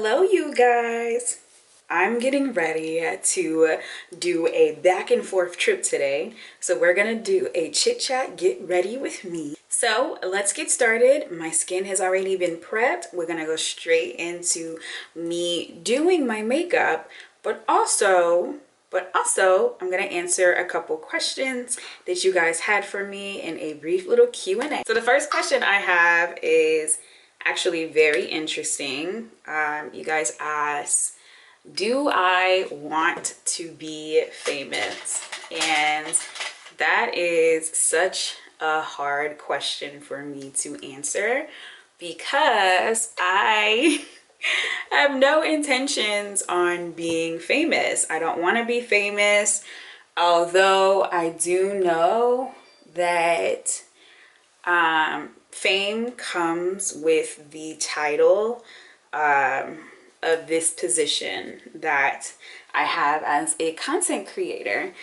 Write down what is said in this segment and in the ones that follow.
Hello, you guys. I'm getting ready to do a back and forth trip today. So we're gonna do a chit chat, get ready with me. So let's get started. My skin has already been prepped. We're gonna go straight into me doing my makeup, but also I'm gonna answer a couple questions that you guys had for me in a brief little Q&A. So the first question I have is actually very interesting. You guys asked, do I want to be famous? And that is such a hard question for me to answer because I have no intentions on being famous. I don't want to be famous, although I do know that fame comes with the title of this position that I have as a content creator.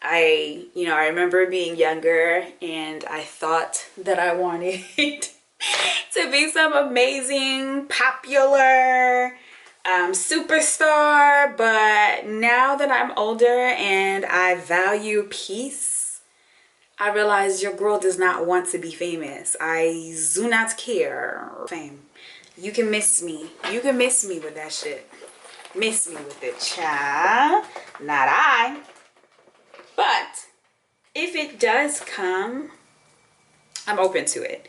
I remember being younger and I thought that I wanted to be some amazing, popular superstar, but now that I'm older and I value peace, I realize your girl does not want to be famous. I do not care. Fame. You can miss me. You can miss me with that shit. Miss me with it, child. Not I. But if it does come, I'm open to it.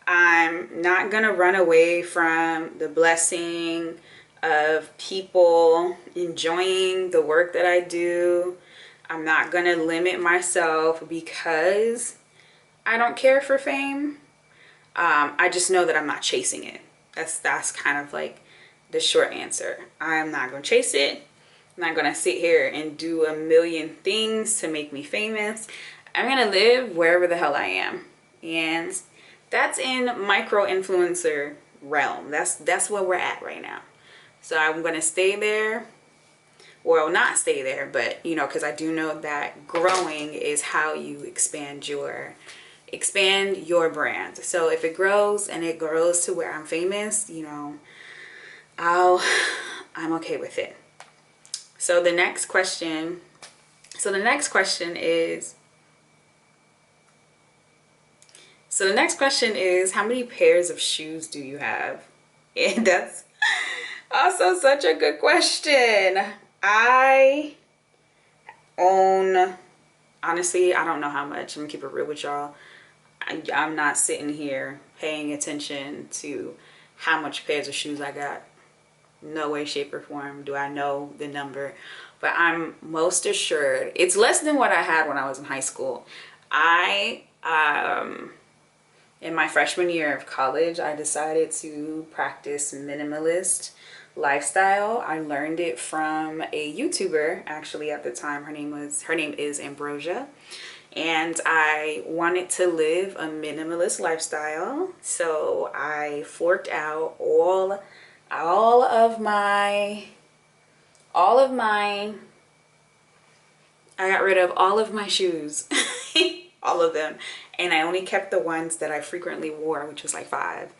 I'm not gonna run away from the blessing of people enjoying the work that I do. I'm not gonna limit myself because I don't care for fame. I just know that I'm not chasing it. That's kind of like the short answer. I'm not gonna chase it. I'm not gonna sit here and do a million things to make me famous. I'm gonna live wherever the hell I am, and that's in micro influencer realm. That's where we're at right now. So I'm gonna stay there. Well, not stay there, but because I do know that growing is how you expand your brand. So if it grows and it grows to where I'm famous, I'm okay with it. So the next question is how many pairs of shoes do you have? And that's also such a good question. I own, honestly, I don't know how much. I'm gonna keep it real with y'all. I'm not sitting here paying attention to how much pairs of shoes I got. No way, shape, or form do I know the number, but I'm most assured it's less than what I had when I was in high school. In my freshman year of college, I decided to practice minimalist lifestyle. I learned it from a YouTuber, actually, at the time. Her name is Ambrosia. And I wanted to live a minimalist lifestyle. So I forked out all of my I got rid of all of my shoes. All of them. And I only kept the ones that I frequently wore, which was like 5.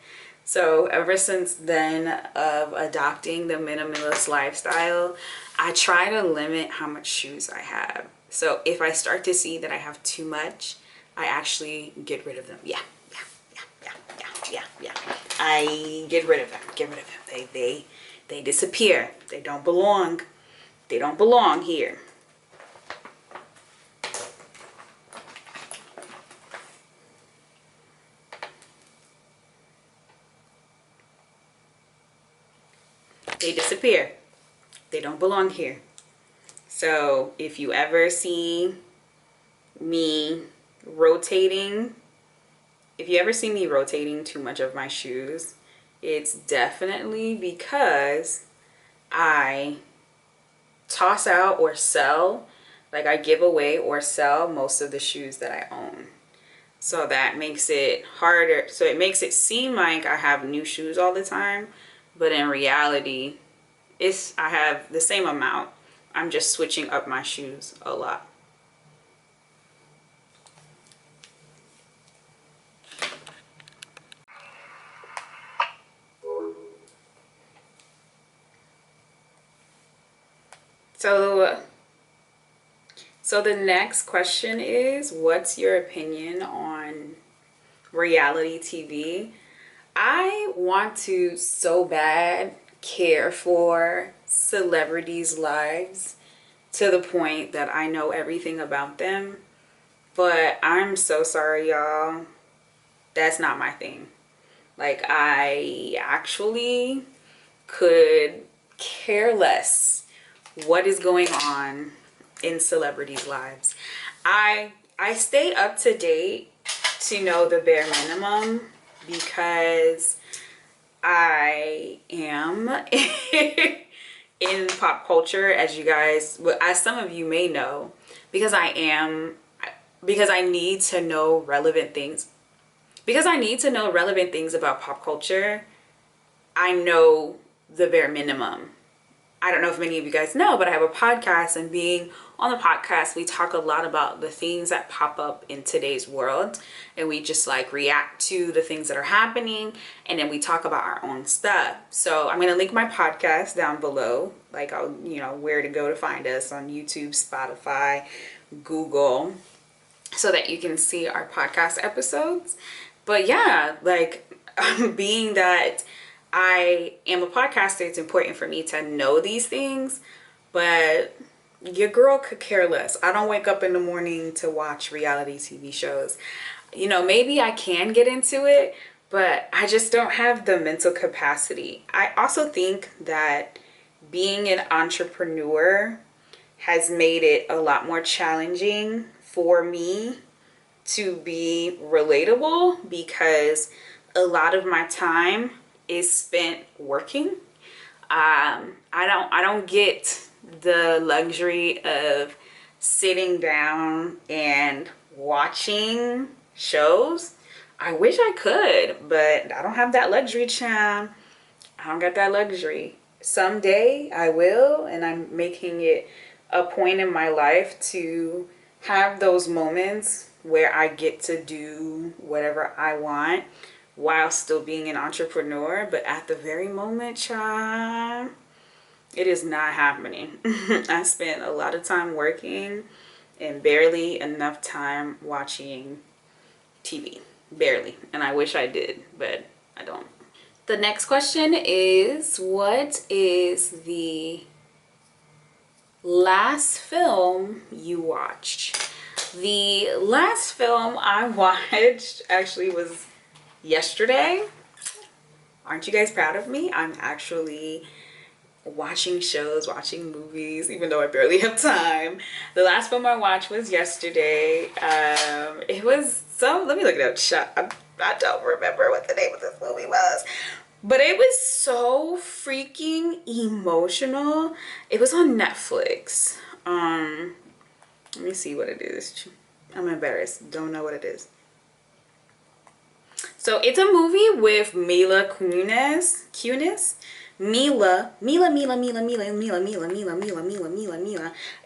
So ever since then of adopting the minimalist lifestyle, I try to limit how much shoes I have. So if I start to see that I have too much, I actually get rid of them. Yeah. I get rid of them. They disappear. They don't belong. They don't belong here. They disappear. They don't belong here. So if you ever see me rotating too much of my shoes, it's definitely because I toss out or sell, like I give away or sell most of the shoes that I own. So that makes it harder. So it makes it seem like I have new shoes all the time, but in reality, I have the same amount. I'm just switching up my shoes a lot. So the next question is, what's your opinion on reality TV? I want to so bad care for celebrities' lives to the point that I know everything about them. But I'm so sorry, y'all. That's not my thing. Like, I actually could care less what is going on in celebrities' lives. I stay up to date to know the bare minimum because I am in pop culture, as you guys, as some of you may know, because I need to know relevant things. Because I need to know relevant things about pop culture, I know the bare minimum. I don't know if many of you guys know, but I have a podcast, and being on the podcast, we talk a lot about the things that pop up in today's world, and we just like react to the things that are happening, and then we talk about our own stuff. So I'm going to link my podcast down below, like where to go to find us on YouTube, Spotify, Google, so that you can see our podcast episodes. But yeah, like being that I am a podcaster, it's important for me to know these things, but your girl could care less. I don't wake up in the morning to watch reality TV shows. Maybe I can get into it, but I just don't have the mental capacity. I also think that being an entrepreneur has made it a lot more challenging for me to be relatable, because a lot of my time is spent working. I don't get the luxury of sitting down and watching shows. I wish I could, but I don't have that luxury, child. I don't got that luxury. Someday I will, and I'm making it a point in my life to have those moments where I get to do whatever I want while still being an entrepreneur. But at the very moment, child, it is not happening. I spent a lot of time working and barely enough time watching TV. Barely. And I wish I did, but I don't. The next question is, what is the last film you watched? The last film I watched actually was yesterday. Aren't you guys proud of me? I'm actually watching shows, watching movies, even though I barely have time. The last film I watched was yesterday. It was let me look it up. I don't remember what the name of this movie was, but it was so freaking emotional. It was on Netflix. Let me see what it is. I'm embarrassed. Don't know what it is. So it's a movie with Mila Kunis. Mila.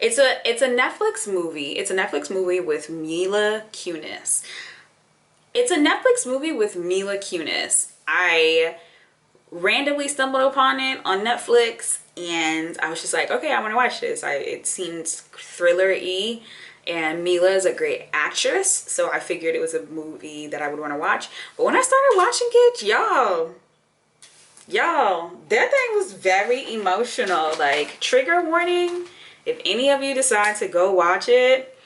It's a Netflix movie. It's a Netflix movie with Mila Kunis. It's a Netflix movie with Mila Kunis. I randomly stumbled upon it on Netflix, and I was just like, okay, I want to watch this. It seemed thriller-y, and Mila is a great actress, so I figured it was a movie that I would want to watch. But when I started watching it, y'all, that thing was very emotional. Like, trigger warning, if any of you decide to go watch it,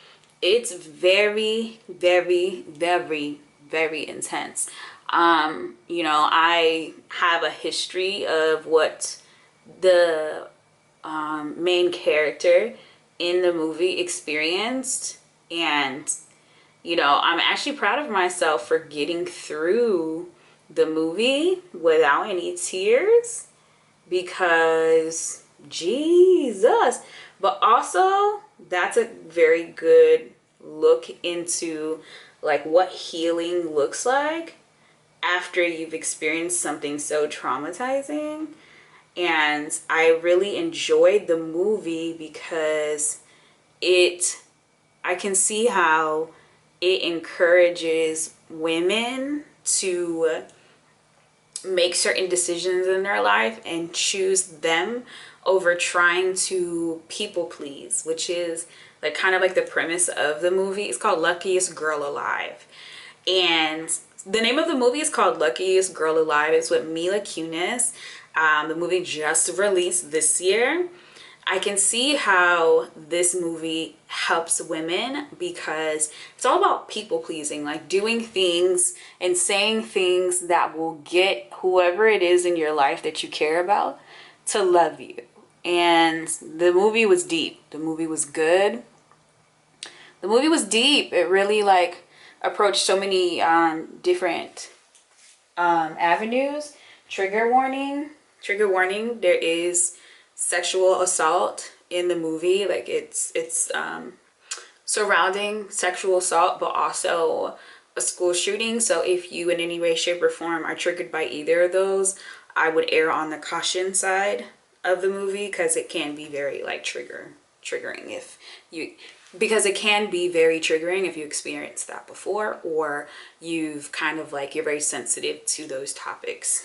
it's very, very, very, very intense. I have a history of what the main character in the movie experienced, and I'm actually proud of myself for getting through the movie without any tears, because Jesus. But also, that's a very good look into like what healing looks like after you've experienced something so traumatizing. And I really enjoyed the movie because I can see how it encourages women to make certain decisions in their life and choose them over trying to people please, which is like kind of like the premise of the movie. It's called Luckiest Girl Alive. And the name of the movie is called Luckiest Girl Alive. It's with Mila Kunis. The movie just released this year. I can see how this movie helps women because it's all about people pleasing, like doing things and saying things that will get whoever it is in your life that you care about to love you. And the movie was deep. The movie was good. The movie was deep. It really like approached so many different avenues. Trigger warning. Trigger warning. There is sexual assault in the movie. Like it's surrounding sexual assault, but also a school shooting. So if you in any way, shape, or form are triggered by either of those, I would err on the caution side of the movie because it can be very like triggering if you, because it can be very triggering if you experienced that before, or you've kind of like, you're very sensitive to those topics.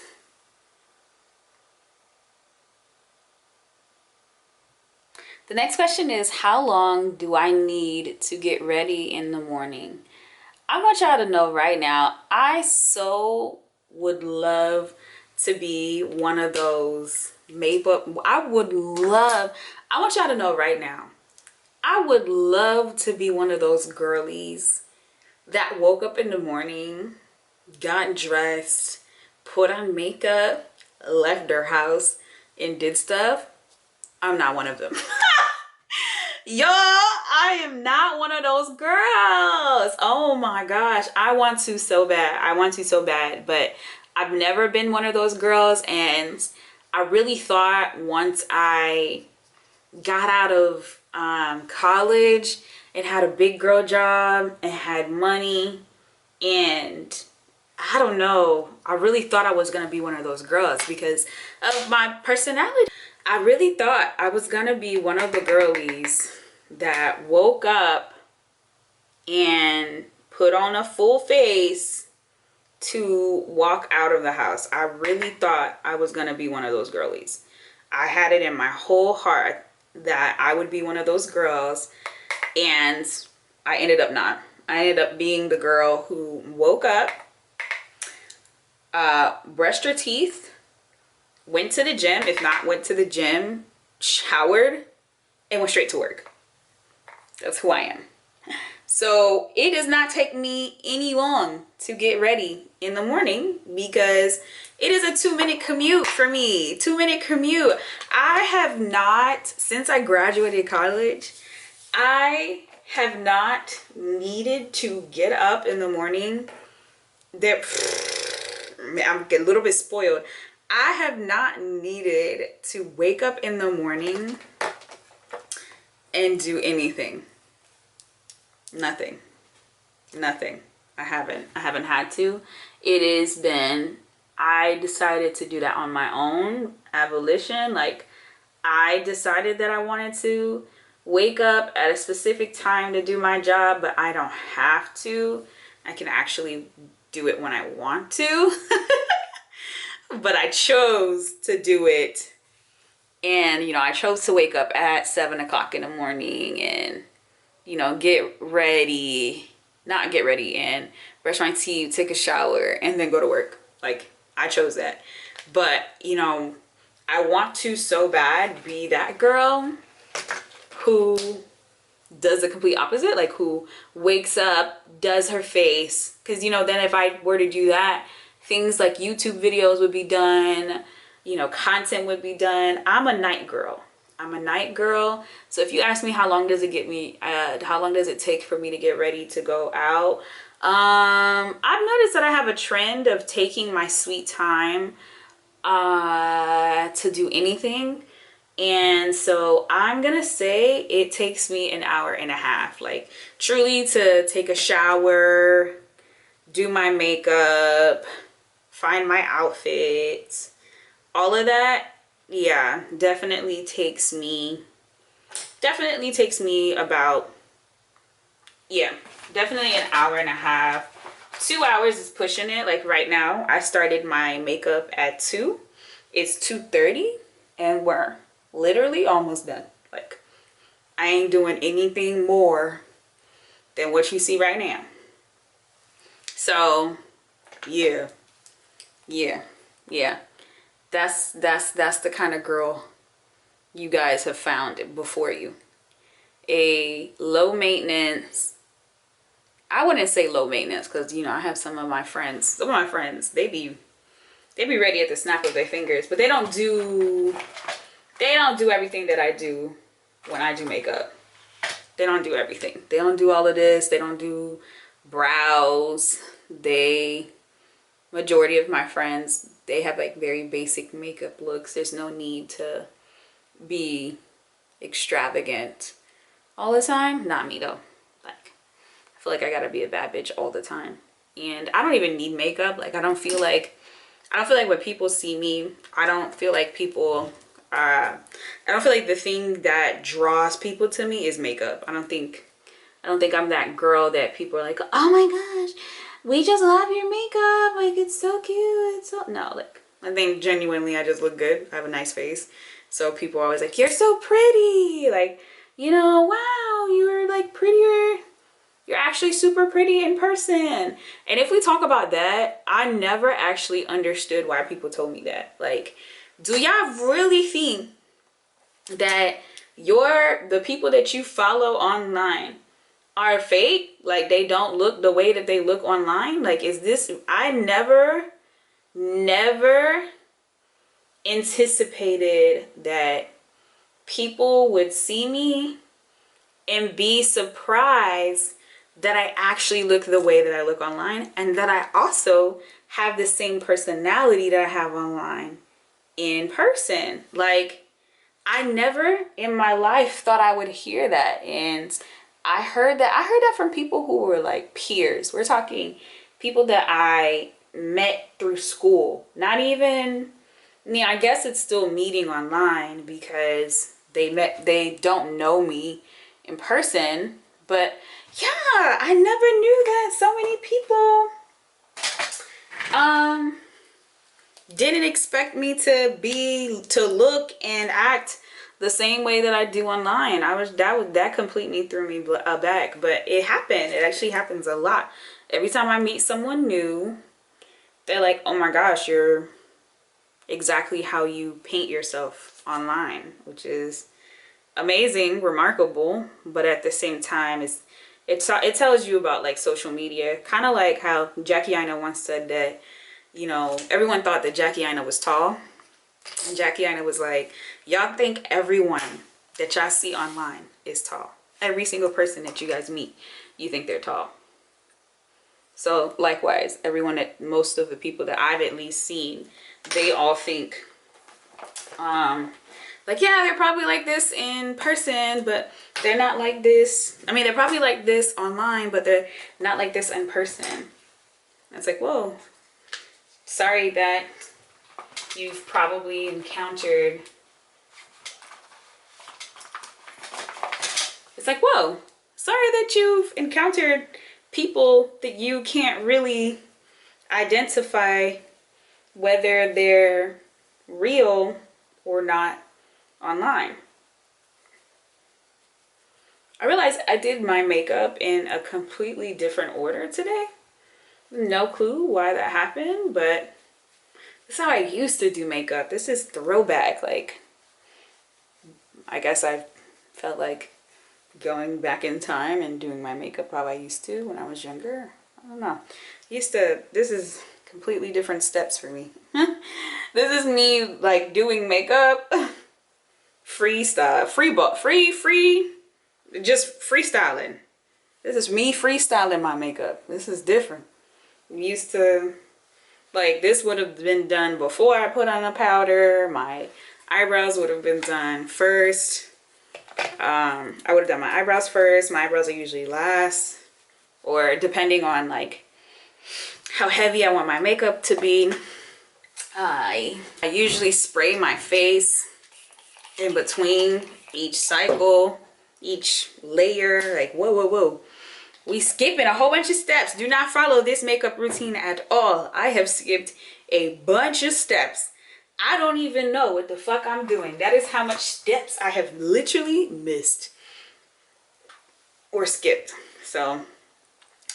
The next question is, how long do I need to get ready in the morning? I want y'all to know right now, I so would love to be one of those makeup. I want y'all to know right now, I would love to be one of those girlies that woke up in the morning, got dressed, put on makeup, left their house, and did stuff. I'm not one of them. Yo, I am not one of those girls. Oh my gosh. I want to so bad. I want to so bad. But I've never been one of those girls. And I really thought once I got out of college and had a big girl job and had money, and I don't know, I really thought I was going to be one of those girls because of my personality. I really thought I was gonna be one of the girlies that woke up and put on a full face to walk out of the house. I really thought I was gonna be one of those girlies. I had it in my whole heart that I would be one of those girls, and I ended up not. I ended up being the girl who woke up, brushed her teeth, went to the gym, if not went to the gym, showered, and went straight to work. That's who I am. So it does not take me any long to get ready in the morning because it is a 2-minute commute for me. 2-minute commute. I have not, since I graduated college, I have not needed to get up in the morning. I'm a little bit spoiled. I have not needed to wake up in the morning and do anything. Nothing. I haven't had to. It has been, I decided to do that on my own volition. Like, I decided that I wanted to wake up at a specific time to do my job, but I don't have to. I can actually do it when I want to. But I chose to do it, and you know, I chose to wake up at 7 o'clock in the morning and, you know, not get ready and brush my teeth, take a shower, and then go to work. Like, I chose that. But you know, I want to so bad be that girl who does the complete opposite, like who wakes up, does her face, because you know, then if I were to do that, things like YouTube videos would be done, you know, content would be done. I'm a night girl. So if you ask me how long does it take for me to get ready to go out, I've noticed that I have a trend of taking my sweet time to do anything. And so I'm gonna say it takes me an hour and a half, like truly, to take a shower, do my makeup, find my outfit, all of that. Yeah, definitely takes me about, yeah, definitely an hour and a half 2 hours is pushing it. Like right now, I started my makeup at 2. It's 2:30 and we're literally almost done. Like I ain't doing anything more than what you see right now. So yeah, yeah. That's the kind of girl you guys have found before you. A low maintenance, I wouldn't say low maintenance, because you know I have some of my friends, they be ready at the snap of their fingers, but they don't do everything that I do when I do makeup. They don't do everything. They don't do all of this. They don't do brows. Majority of my friends, they have like very basic makeup looks. There's no need to be extravagant all the time. Not me though. Like I feel like I gotta be a bad bitch all the time, and I don't even need makeup. Like I don't feel like when people see me, I don't feel like the thing that draws people to me is makeup. I don't think I'm that girl that people are like, oh my gosh, we just love your makeup, like it's so cute, it's so, no, like I think genuinely I just look good. I have a nice face, so people are always like, you're so pretty, like, you know, wow, you're like prettier, you're actually super pretty in person. And if we talk about that, I never actually understood why people told me that. Like, do y'all really think that the people that you follow online are fake? Like they don't look the way that they look online? Like, is this, I never anticipated that people would see me and be surprised that I actually look the way that I look online, and that I also have the same personality that I have online in person. Like I never in my life thought I would hear that. And I heard that from people who were like peers. We're talking people that I met through school. Not even, I mean, I guess it's still meeting online because they don't know me in person. But yeah, I never knew that so many people didn't expect me to look and act the same way that I do online. That completely threw me back, but it happened. It actually happens a lot. Every time I meet someone new, they're like, oh my gosh, you're exactly how you paint yourself online, which is amazing, remarkable, but at the same time it tells you about like social media. Kind of like how Jackie Aina once said that, you know, everyone thought that Jackie Aina was tall, and Jackie Aina was like, y'all think everyone that y'all see online is tall. Every single person that you guys meet, you think they're tall. So likewise, most of the people that I've at least seen, they all think like, yeah, they're probably like this in person, but they're not like this. I mean, they're probably like this online, but they're not like this in person. It's like, whoa, sorry that you've probably encountered. It's like, whoa, sorry that you've encountered people that you can't really identify whether they're real or not online. I realized I did my makeup in a completely different order today. No clue why that happened, but that's how I used to do makeup. This is throwback. Like, I guess I felt like going back in time and doing my makeup how I used to when I was younger. I don't know. This is completely different steps for me. This is me like doing makeup freestyle, just freestyling. This is me freestyling my makeup. This is different. I'm used to, like, this would have been done before I put on a powder. My eyebrows would have been done first. I would have done my eyebrows first. My eyebrows are usually last, or depending on like how heavy I want my makeup to be. I usually spray my face in between each cycle, each layer. Like, whoa. We skipping a whole bunch of steps. Do not follow this makeup routine at all. I have skipped a bunch of steps. I don't even know what the fuck I'm doing. That is how much steps I have literally missed or skipped. So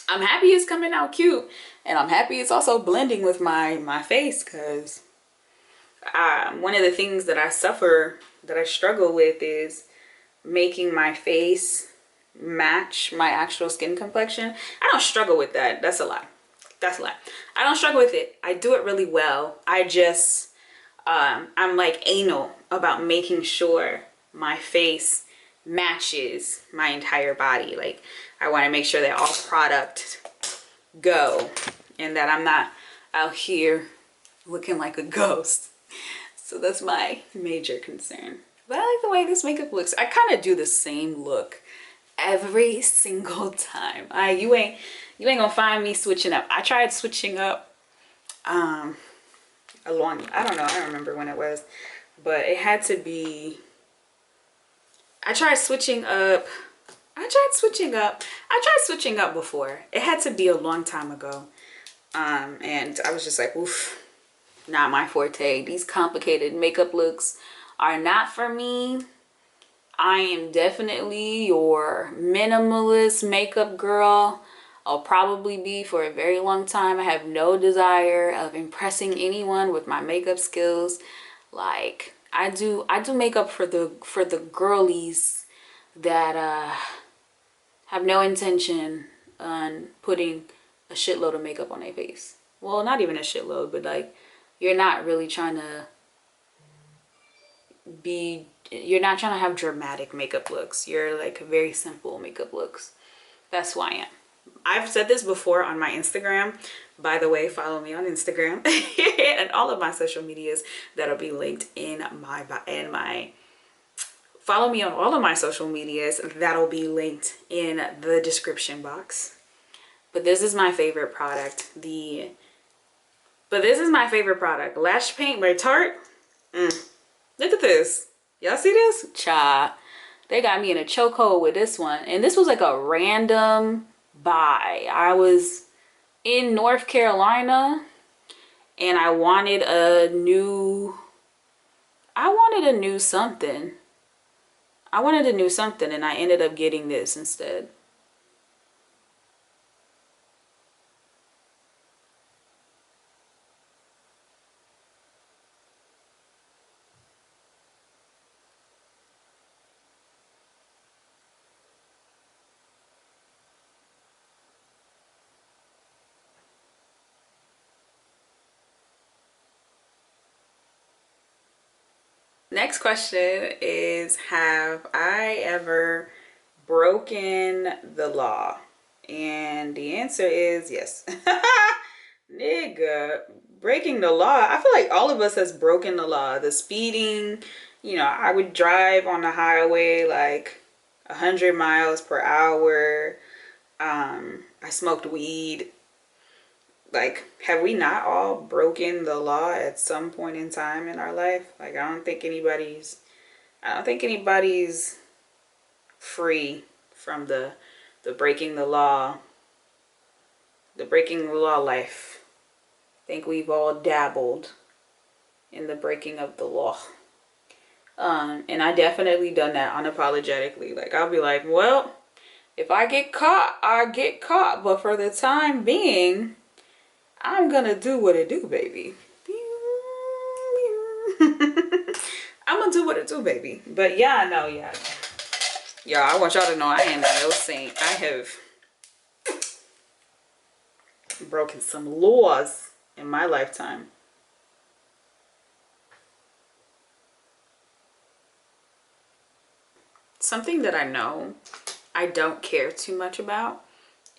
I'm happy it's coming out cute, and I'm happy it's also blending with my face, because one of the things that I struggle with is making my face match my actual skin complexion. I don't struggle with that. That's a lie. That's a lie. I don't struggle with it. I do it really well. I just I'm like anal about making sure my face matches my entire body. Like, I want to make sure that all product go, and that I'm not out here looking like a ghost. So that's my major concern. But I like the way this makeup looks. I kind of do the same look every single time. You ain't gonna find me switching up. I tried switching up I don't remember when it was, but it had to be, I tried switching up before. It had to be a long time ago. And I was just like, oof, not my forte. These complicated makeup looks are not for me. I am definitely your minimalist makeup girl. I'll probably be for a very long time. I have no desire of impressing anyone with my makeup skills. Like, I do makeup for the girlies that have no intention on putting a shitload of makeup on their face. Well, not even a shitload, but like, you're not trying to have dramatic makeup looks. You're like very simple makeup looks. That's who I am. I've said this before on my Instagram. By the way, follow me on Instagram and all of my social medias that'll be linked in my follow me on all of my social medias that'll be linked in the description box. But this is my favorite product. Lash Paint by Tarte. Look at this. Y'all see this? Cha. They got me in a chokehold with this one. And this was like a random buy. I was in North Carolina and I wanted a new something. And I ended up getting this instead. Next question is, have I ever broken the law? And the answer is yes. Nigga, breaking the law. I feel like all of us has broken the law. The speeding, I would drive on the highway like 100 miles per hour. I smoked weed. Like, have we not all broken the law at some point in time in our life? Like, I don't think anybody's free from the breaking the law life. I think we've all dabbled in the breaking of the law. And I definitely done that unapologetically. Like, I'll be like, well, if I get caught, I get caught. But for the time being, I'm gonna do what it do, baby. I'm gonna do what it do, baby. But yeah, no, yeah. Y'all, I want y'all to know I am no saint. I have broken some laws in my lifetime. Something that I know I don't care too much about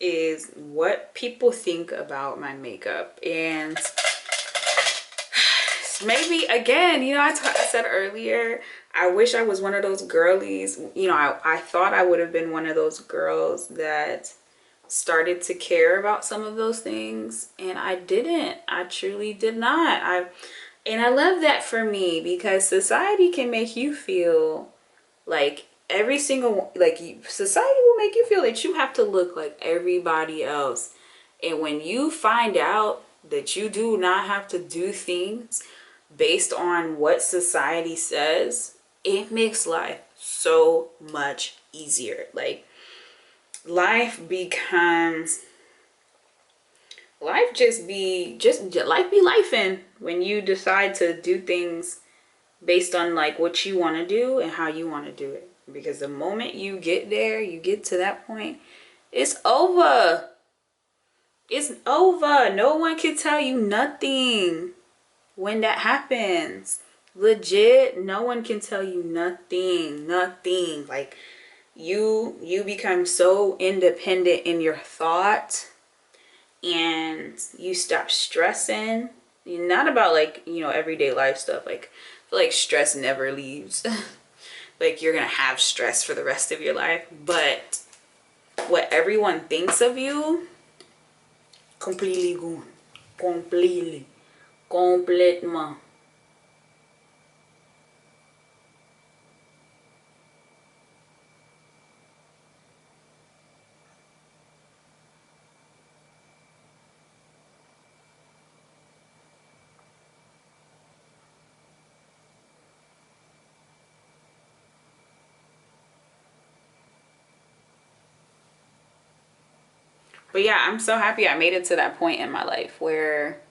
is what people think about my makeup. And maybe, again, I said earlier, I wish I was one of those girlies. I thought I would have been one of those girls that started to care about some of those things, and I didn't. I truly did not. And I love that for me, because society can make you feel like every single, like, society will make you feel that you have to look like everybody else. And when you find out that you do not have to do things based on what society says, it makes life so much easier. Like, life becomes, life just be lifing when you decide to do things based on like what you want to do and how you want to do it. Because the moment you get there, you get to that point, it's over. It's over. No one can tell you nothing when that happens. Legit, no one can tell you nothing. Nothing. Like, you become so independent in your thought, and you stop stressing. Not about, like, you know, everyday life stuff. Like, I feel like stress never leaves. Like, you're gonna have stress for the rest of your life, but what everyone thinks of you, completely gone. Completely. Complètement. But yeah, I'm so happy I made it to that point in my life where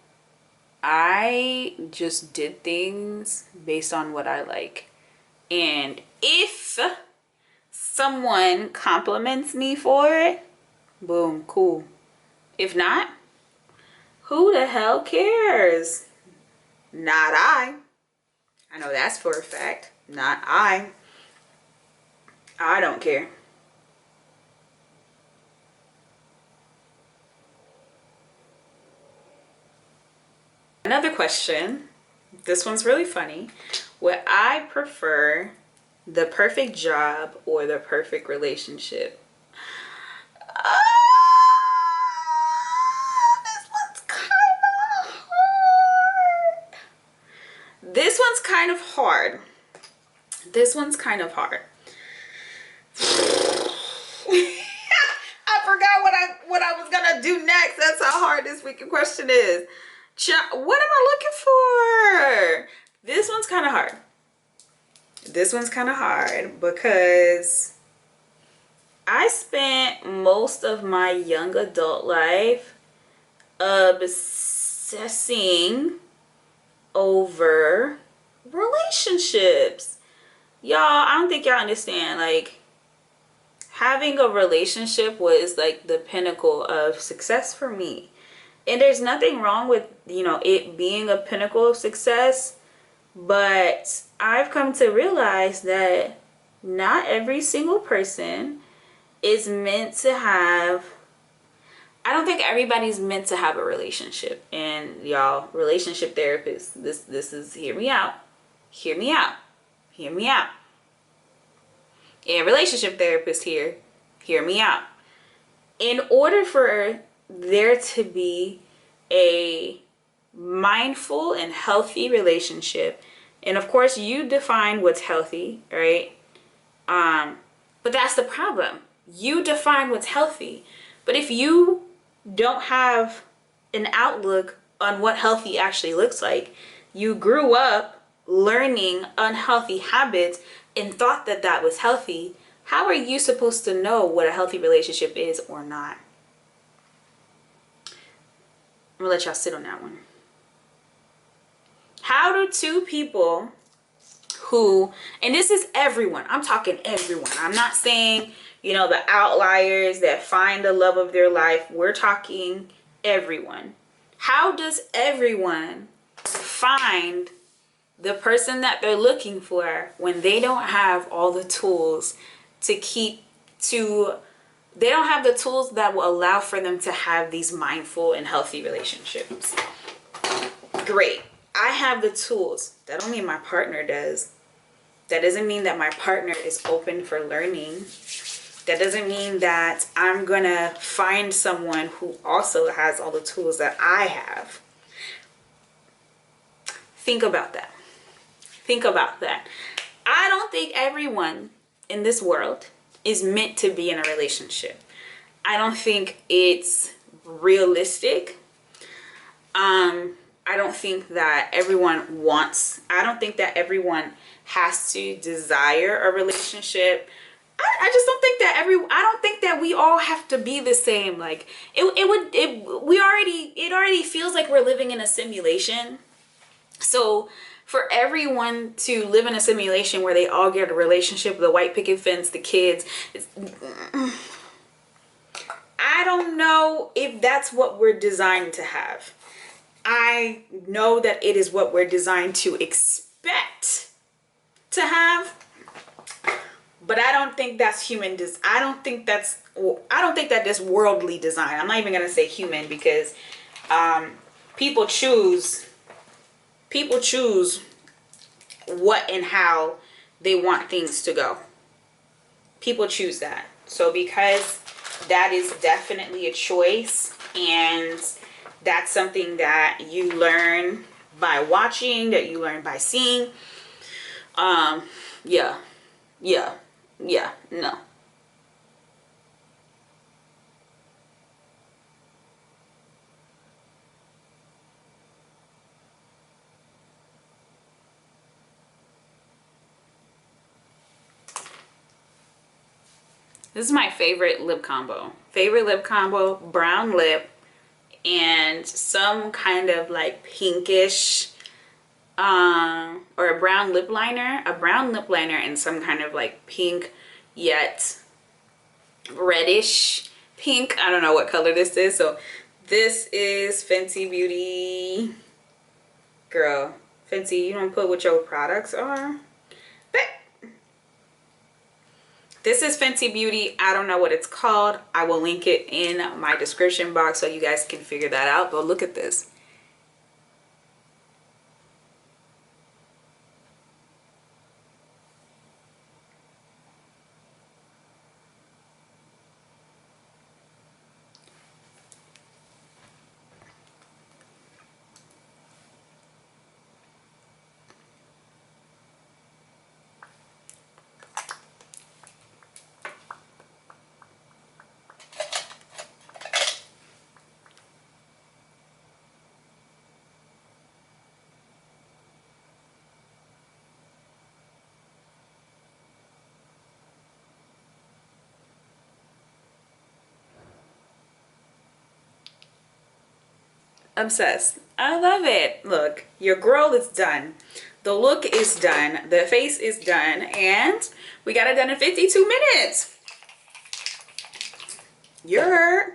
I just did things based on what I like. And if someone compliments me for it, boom, cool. If not, who the hell cares? Not I. I know that's for a fact. Not I. I don't care. Another question. This one's really funny. Would I prefer the perfect job or the perfect relationship? This one's kind of hard. This one's kind of hard. This one's kind of hard. I forgot what I was gonna do next. That's how hard this freaking question is. What am I looking for? This one's kind of hard. This one's kind of hard because I spent most of my young adult life obsessing over relationships. Y'all, I don't think y'all understand. Like, having a relationship was like the pinnacle of success for me. And there's nothing wrong with, you know, it being a pinnacle of success. But I've come to realize that not every single person is meant to have, I don't think everybody's meant to have a relationship. And y'all, relationship therapists, this is, hear me out. Hear me out. Hear me out. And relationship therapist here, hear me out. In order for there to be a mindful and healthy relationship, and of course you define what's healthy, right? But that's the problem. You define what's healthy, but if you don't have an outlook on what healthy actually looks like, you grew up learning unhealthy habits and thought that that was healthy, how are you supposed to know what a healthy relationship is or not? I'm gonna let y'all sit on that one. How do two people who, and this is everyone, I'm talking everyone, I'm not saying, you know, the outliers that find the love of their life, we're talking everyone. How does everyone find the person that they're looking for when they don't have all the tools they don't have the tools that will allow for them to have these mindful and healthy relationships? Great. I have the tools. That don't mean my partner does. That doesn't mean that my partner is open for learning. That doesn't mean that I'm gonna find someone who also has all the tools that I have. Think about that. Think about that. I don't think everyone in this world is meant to be in a relationship. I don't think it's realistic. I don't think that everyone wants, I don't think that everyone has to desire a relationship. I just don't think that I don't think that we all have to be the same. Like it already feels like we're living in a simulation. So for everyone to live in a simulation where they all get a relationship, the white picket fence, the kids, I don't know if that's what we're designed to have. I know that it is what we're designed to expect to have, but I don't think that's human. I don't think that this worldly design. I'm not even gonna say human, because people choose what and how they want things to go. People choose that. So because that is definitely a choice, and that's something that you learn by watching, that you learn by seeing. Yeah, no. This is my favorite lip combo. Brown lip and some kind of like pinkish or a brown lip liner. And some kind of like pink yet reddish pink. I don't know what color this is. So this is Fenty Beauty. Girl, Fenty, you don't put what your products are. This is Fenty Beauty. I don't know what it's called. I will link it in my description box so you guys can figure that out. But look at this. Obsessed. I love it. Look, your girl is done. The look is done. The face is done. And we got it done in 52 minutes. You're...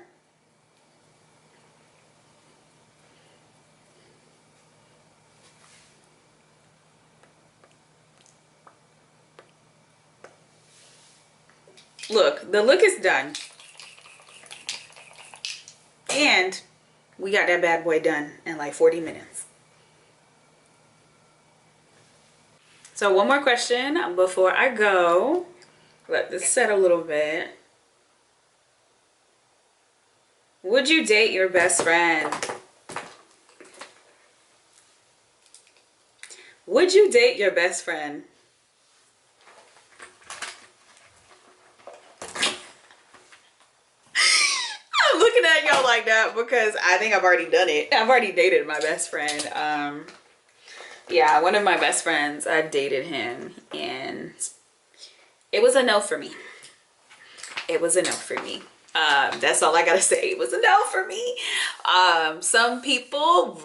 Look, the look is done. And we got that bad boy done in like 40 minutes. So one more question before I go. Let this set a little bit. Would you date your best friend? Would you date your best friend? I'm looking at y'all like that because I think I've already done it. I've already dated my best friend. Yeah, one of my best friends, I dated him and it was a no for me. It was a no for me. That's all I gotta say. It was a no for me. Some people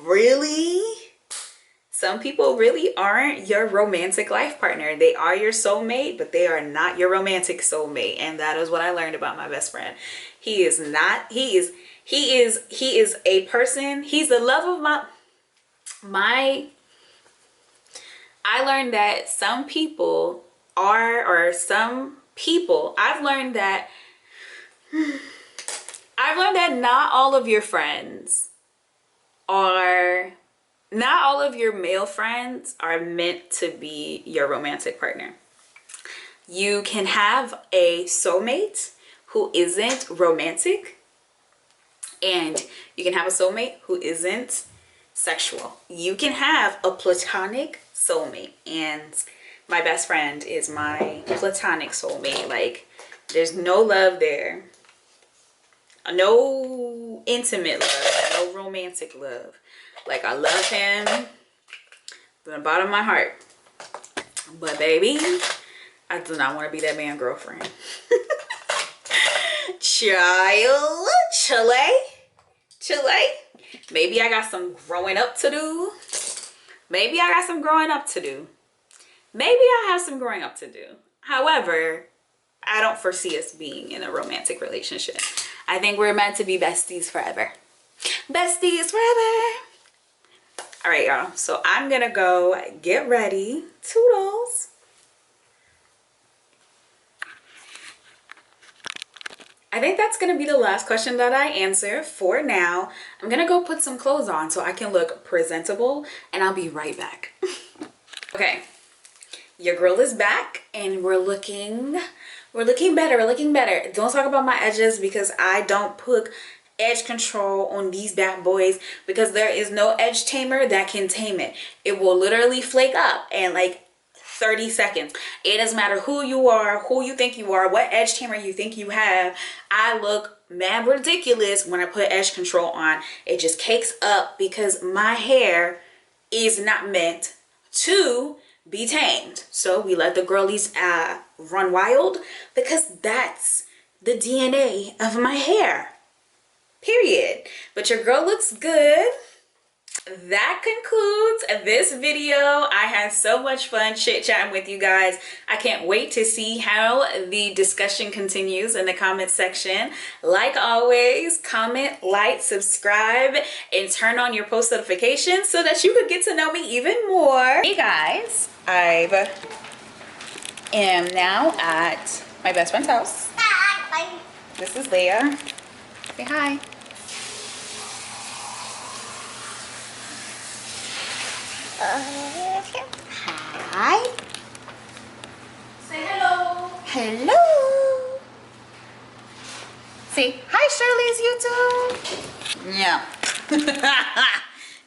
really aren't your romantic life partner. They are your soulmate, but they are not your romantic soulmate. And that is what I learned about my best friend. He is not, he is a person. He's the love of I learned that some people are, or some people, I've learned that not all of your friends are, not all of your male friends are meant to be your romantic partner. You can have a soulmate who isn't romantic, and you can have a soulmate who isn't sexual. You can have a platonic soulmate, and my best friend is my platonic soulmate. Like, there's no love there. No intimate love. No romantic love. Like, I love him from the bottom of my heart. But baby, I do not want to be that man's girlfriend. Child. Chile. Maybe I got some growing up to do. Maybe I have some growing up to do. However, I don't foresee us being in a romantic relationship. I think we're meant to be besties forever. Besties forever. All right, y'all. So I'm gonna go get ready. Toodles. I think that's gonna be the last question that I answer for now. I'm gonna go put some clothes on so I can look presentable, and I'll be right back. Okay, your girl is back, and we're looking better. Don't talk about my edges because I don't put edge control on these bad boys, because there is no edge tamer that can tame it. It will literally flake up in like 30 seconds. It doesn't matter who you are, who you think you are, what edge tamer you think you have. I look mad ridiculous when I put edge control on. It just cakes up because my hair is not meant to be tamed. So we let the girlies run wild, because that's the DNA of my hair. Period. But your girl looks good. That concludes this video. I had so much fun chit-chatting with you guys. I can't wait to see how the discussion continues in the comment section. Like always, comment, like, subscribe, and turn on your post notifications so that you could get to know me even more. Hey guys, I am now at my best friend's house. Hi. This is Leah. Say hi. Hi. Say hello. Hello. Say hi, Shirley's YouTube. Yeah.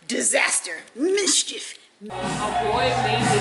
Disaster. Mischief. A boy made me